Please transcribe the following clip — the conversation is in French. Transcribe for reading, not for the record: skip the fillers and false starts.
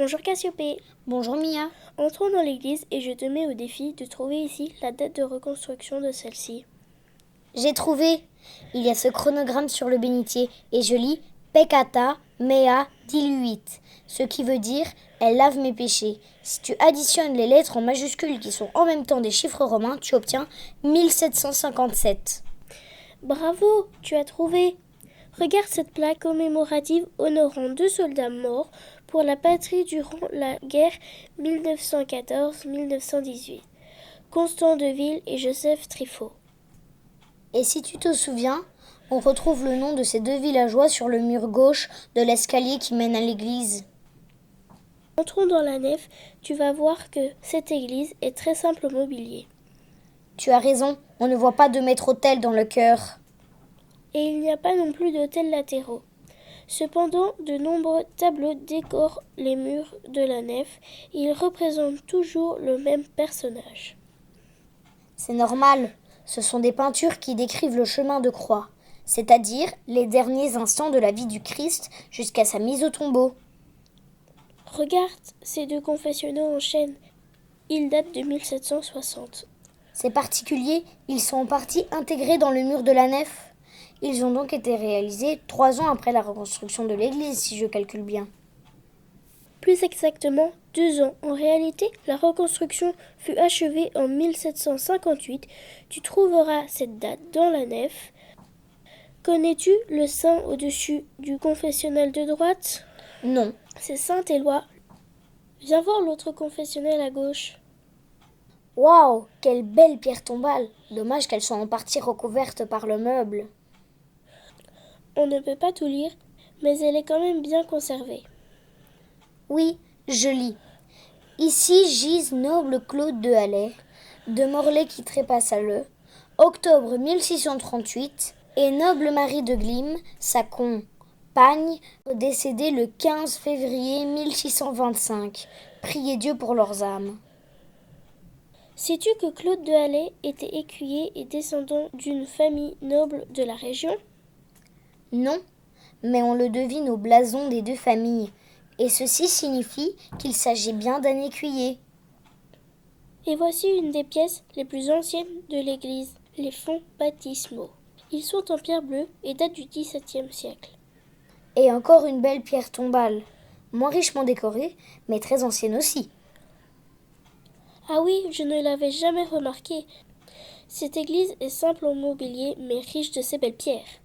Bonjour Cassiopée. Bonjour Mia. Entrons dans l'église et je te mets au défi de trouver ici la date de reconstruction de celle-ci. J'ai trouvé. Il y a ce chronogramme sur le bénitier et je lis Peccata mea diluit, ce qui veut dire elle lave mes péchés. Si tu additionnes les lettres en majuscules qui sont en même temps des chiffres romains, tu obtiens 1757. Bravo, tu as trouvé. Regarde cette plaque commémorative honorant 2 soldats morts pour la patrie durant la guerre 1914-1918. Constant Deville et Joseph Trifot. Et si tu te souviens, on retrouve le nom de ces deux villageois sur le mur gauche de l'escalier qui mène à l'église. Entrons dans la nef, tu vas voir que cette église est très simple au mobilier. Tu as raison, on ne voit pas de maître-autel dans le chœur. Et il n'y a pas non plus d'autels latéraux. Cependant, de nombreux tableaux décorent les murs de la nef et ils représentent toujours le même personnage. C'est normal, ce sont des peintures qui décrivent le chemin de croix, c'est-à-dire les derniers instants de la vie du Christ jusqu'à sa mise au tombeau. Regarde ces 2 confessionnaux en chêne. Ils datent de 1760. Ces particuliers, ils sont en partie intégrés dans le mur de la nef. Ils ont donc été réalisés 3 ans après la reconstruction de l'église, si je calcule bien. Plus exactement, 2 ans. En réalité, la reconstruction fut achevée en 1758. Tu trouveras cette date dans la nef. Connais-tu le saint au-dessus du confessionnal de droite ? Non. C'est Saint Éloi. Viens voir l'autre confessionnal à gauche. Waouh, quelle belle pierre tombale. Dommage qu'elle soit en partie recouverte par le meuble. On ne peut pas tout lire, mais elle est quand même bien conservée. Oui, je lis. Ici gisent noble Claude de Hallet, de Morlaix qui trépassa le, octobre 1638, et noble Marie de Glim, sa compagne, décédée le 15 février 1625. Priez Dieu pour leurs âmes. Sais-tu que Claude de Hallet était écuyer et descendant d'une famille noble de la région ? Non, mais on le devine au blason des 2 familles, et ceci signifie qu'il s'agit bien d'un écuyer. Et voici une des pièces les plus anciennes de l'église, les fonts baptismaux. Ils sont en pierre bleue et datent du XVIIe siècle. Et encore une belle pierre tombale, moins richement décorée, mais très ancienne aussi. Ah oui, je ne l'avais jamais remarqué. Cette église est simple en mobilier, mais riche de ces belles pierres.